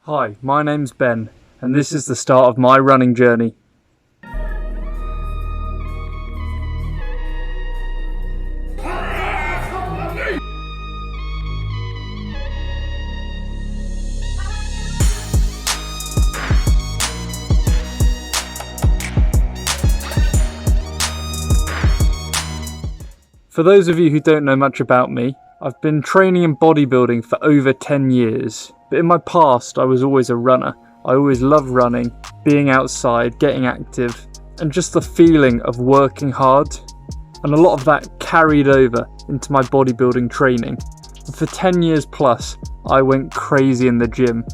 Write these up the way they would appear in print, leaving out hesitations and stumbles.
Hi, my name's Ben, and this is the start of my running journey. For those of you who don't know much about me, I've been training in bodybuilding for over 10 years. But in my past, I was always a runner. I always loved running, being outside, getting active, and just the feeling of working hard. And a lot of that carried over into my bodybuilding training. And for 10 years plus, I went crazy in the gym.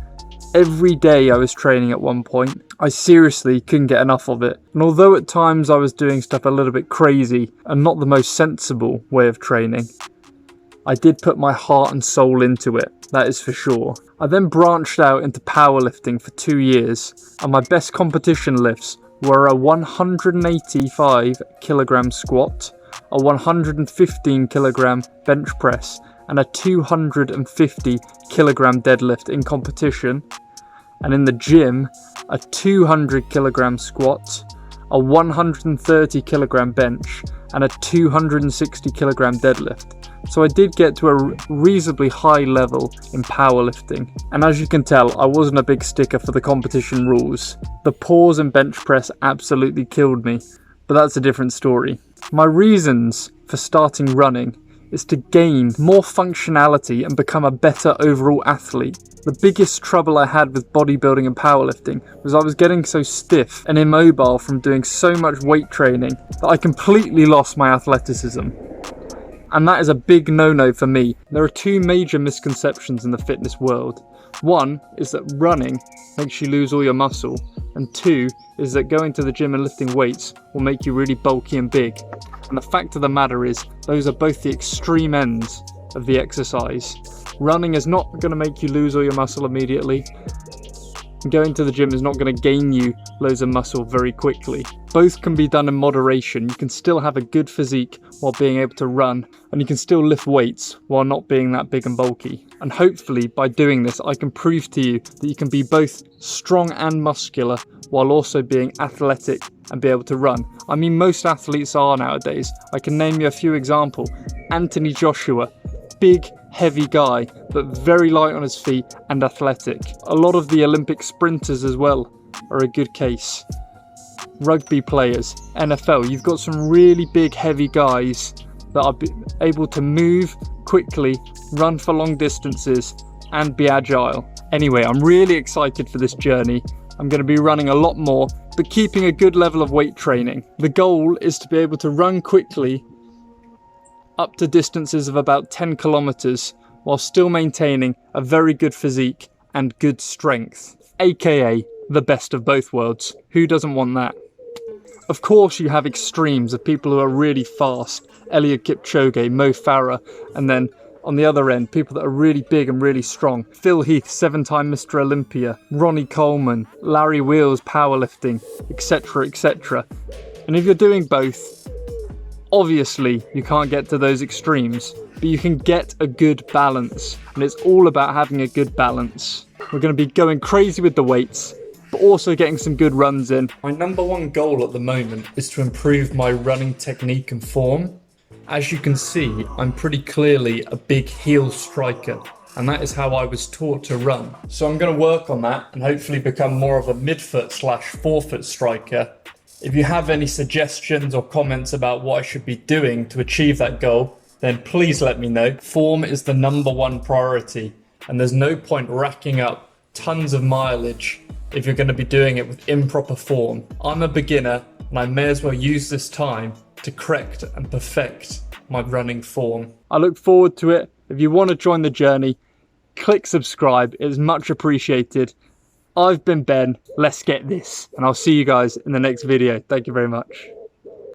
Every day I was training at one point. I seriously couldn't get enough of it. And although at times I was doing stuff a little bit crazy and not the most sensible way of training, I did put my heart and soul into it, that is for sure. I then branched out into powerlifting for 2 years, and my best competition lifts were a 185 kilogram squat, a 115 kilogram bench press, and a 250 kilogram deadlift in competition. And in the gym, a 200 kilogram squat, a 130 kilogram bench, and a 260 kilogram deadlift. So I did get to a reasonably high level in powerlifting. And as you can tell, I wasn't a big sticker for the competition rules. The pause and bench press absolutely killed me, but that's a different story. My reasons for starting running is to gain more functionality and become a better overall athlete. The biggest trouble I had with bodybuilding and powerlifting was I was getting so stiff and immobile from doing so much weight training that I completely lost my athleticism. And that is a big no-no for me. There are two major misconceptions in the fitness world. One is that running makes you lose all your muscle, and two is that going to the gym and lifting weights will make you really bulky and big. And the fact of the matter is, those are both the extreme ends of the exercise. Running is not going to make you lose all your muscle immediately. And going to the gym is not going to gain you loads of muscle very quickly. Both can be done in moderation. You can still have a good physique while being able to run, and you can still lift weights while not being that big and bulky. And hopefully by doing this, I can prove to you that you can be both strong and muscular while also being athletic and be able to run. I mean, most athletes are nowadays. I can name you a few examples. Anthony Joshua, big, heavy guy, but very light on his feet and athletic. A lot of the Olympic sprinters as well are a good case. Rugby players, NFL, you've got some really big, heavy guys that are able to move quickly, run for long distances, and be agile. Anyway, I'm really excited for this journey. I'm going to be running a lot more, but keeping a good level of weight training. The goal is to be able to run quickly up to distances of about 10 kilometers while still maintaining a very good physique and good strength, aka the best of both worlds. Who doesn't want that? Of course you have extremes of people who are really fast, Eliud Kipchoge, Mo Farah, and then on the other end, people that are really big and really strong. Phil Heath, 7-time Mr. Olympia, Ronnie Coleman, Larry Wheels, powerlifting, etc, etc. And if you're doing both, obviously you can't get to those extremes, but you can get a good balance, and it's all about having a good balance. We're going to be going crazy with the weights, but also getting some good runs in. My number one goal at the moment is to improve my running technique and form. As you can see, I'm pretty clearly a big heel striker, and that is how I was taught to run. So I'm going to work on that and hopefully become more of a midfoot/forefoot striker. If you have any suggestions or comments about what I should be doing to achieve that goal, then please let me know. Form is the number one priority, and there's no point racking up tons of mileage if you're going to be doing it with improper form. I'm a beginner, and I may as well use this time to correct and perfect my running form. I look forward to it. If you want to join the journey, click subscribe. It is much appreciated. I've been Ben. Let's get this. And I'll see you guys in the next video. Thank you very much.